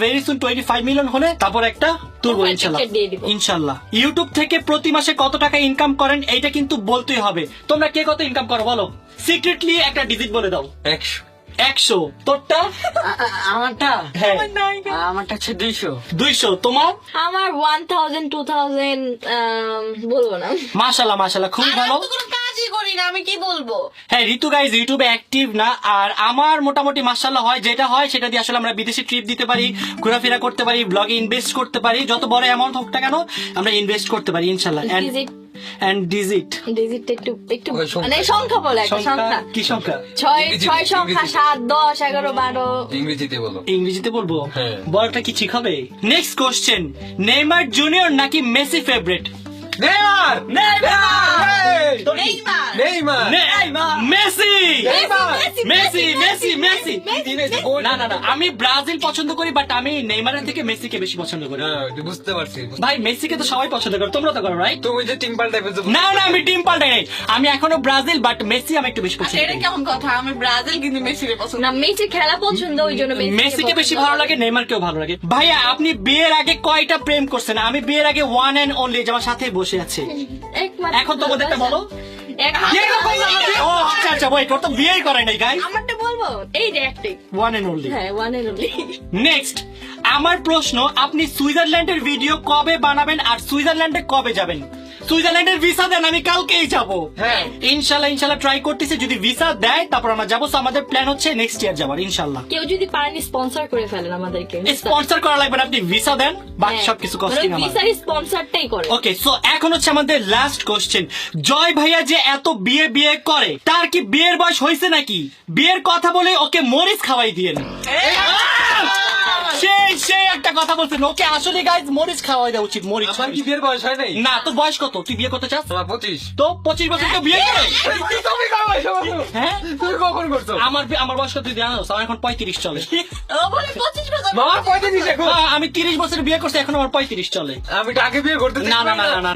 Very soon 25 million হলে তারপর একটা তুলবো ইনশাল্লাহ। ইনশাল্লাহ। ইউটিউব থেকে প্রতি মাসে কত টাকা ইনকাম করেন এইটা কিন্তু বলতেই হবে। তোমরা কে কত ইনকাম করো বলো, সিক্রেটলি একটা ডিজিট বলে দাও। 100। তোরটা? আমারটা হ্যাঁ আমারটা হচ্ছে 200। 200। তোমার? আমার 1000 2000 বলবো না। মাশাআল্লাহ মাশাআল্লাহ, খুবই ভালো। আমি তো কোনো কাজই করি না, আমি কি বলবো। হ্যাঁ ঋতু গাইজ ইউটিউবে অ্যাক্টিভ না, আর আমার মোটামুটি মাশাআল্লাহ হয়, যেটা হয় সেটা দিয়ে আসলে আমরা বিদেশে ট্রিপ দিতে পারি, ঘোরাফেরা করতে পারি, ব্লগে ইনভেস্ট করতে পারি, যত বড় অ্যামাউন্ট হোক না কেন আমরা ইনভেস্ট করতে পারি ইনশাআল্লাহ। এন্ড ডিজিট একটু মানে সংখ্যা বলে, একটা সংখ্যা। কি সংখ্যা? 6 সংখ্যা, 7 10 11 12। ইংরেজিতে বলো। ইংরেজিতে বলবো? হ্যাঁ। বলটা কি ঠিক হবে? নেক্সট কোশ্চেন, নেইমার জুনিয়র নাকি Messi favourite? Neymar Messi Messi Messi Messi. না না না, আমি ব্রাজিল পছন্দ করি, বাট আমি নেইমারের থেকে মেসিকে বেশি পছন্দ করি। বুঝতে পারছি। ভাই মেসিকে তো সবাই পছন্দ করে, তোমরা তো করো রাইট? তুমি যে টিম পাল্টাই ফেলছো। না না, আমি টিম পাল্টাই নাই, আমি এখনো ব্রাজিল, বাট মেসি আমি একটু বেশি পছন্দ এটা করি। কেমন কথা? আমি ব্রাজিল কিন্তু মেসির পছন্দ। না, মেসি খেলা পছন্দ, ওই জন্য মেসিকে বেশি ভালো লাগে, নেইমারকেও ভালো লাগে। ভাইয়া আপনি বিয়ের আগে কয়টা প্রেম করছেন? আমি বিয়ের আগে ওয়ান এন্ড অনলি, যে আমার সাথে বসে আছে। এখন তোমাদেরটা বলো। ও আচ্ছা আচ্ছা, ওয়েট, ওর তো বিয়েই করে নাই গাইস। আমারটা বলবো, এই যে একটাই, ওয়ান এন্ড অনলি। হ্যাঁ ওয়ান এন্ড অনলি। নেক্সট আমার প্রশ্ন, আপনি সুইজারল্যান্ডের ভিডিও কবে বানাবেন আর সুইজারল্যান্ডে কবে যাবেন? সুইজারল্যান্ডের ভিসা দেন, আমি কালকেই যাবো। হ্যাঁ ইনশাল্লাহ ইনশাল্লাহ ট্রাই করতেছি, যদি ভিসা দেয় তারপর আমরা যাবো। আমাদের প্ল্যান হচ্ছে নেক্সট ইয়ার যাবার ইনশাল্লাহ। কেউ যদি পারেন স্পন্সর করে ফেলেন আমাদেরকে। স্পন্সর করা লাগবে না, আপনি ভিসা দেন, বাকি সবকিছু কস্টিং আমার। ভিসার স্পন্সরটাই করে। ওকে, সো এখন হচ্ছে আমাদের লাস্ট কোশ্চেন, জয় ভাইয়া যে এত বিয়ে বিয়ে করে, তার কি বিয়ের বয়স হয়েছে নাকি? বিয়ের কথা বলে ওকে মরিচ খাওয়াই দিয়েন। সেই একটা কথা বলছেন, ওকে আসলে গাইজ মরিচ খাওয়াই দেওয়া উচিত। মরিচ। আমার কি বিয়ের বয়স হয় নাই? না, তোর বয়স কত? তুই বিয়ে করতে চাস? তোমার 25। তো 25 বছর কেউ বিয়ে করে? তুমি করো এসব বলো। হ্যাঁ, তুমি কখন করছো? আমার বয়স কত তুই জানোস? আমার এখন 35 চলে। ও বলে 25 বছর। মা কয়দিন এখন? আমি 30 বছর বিয়ে করছি, এখন আমার 35 চলে। আমি তো আগে বিয়ে করতে না না না না না।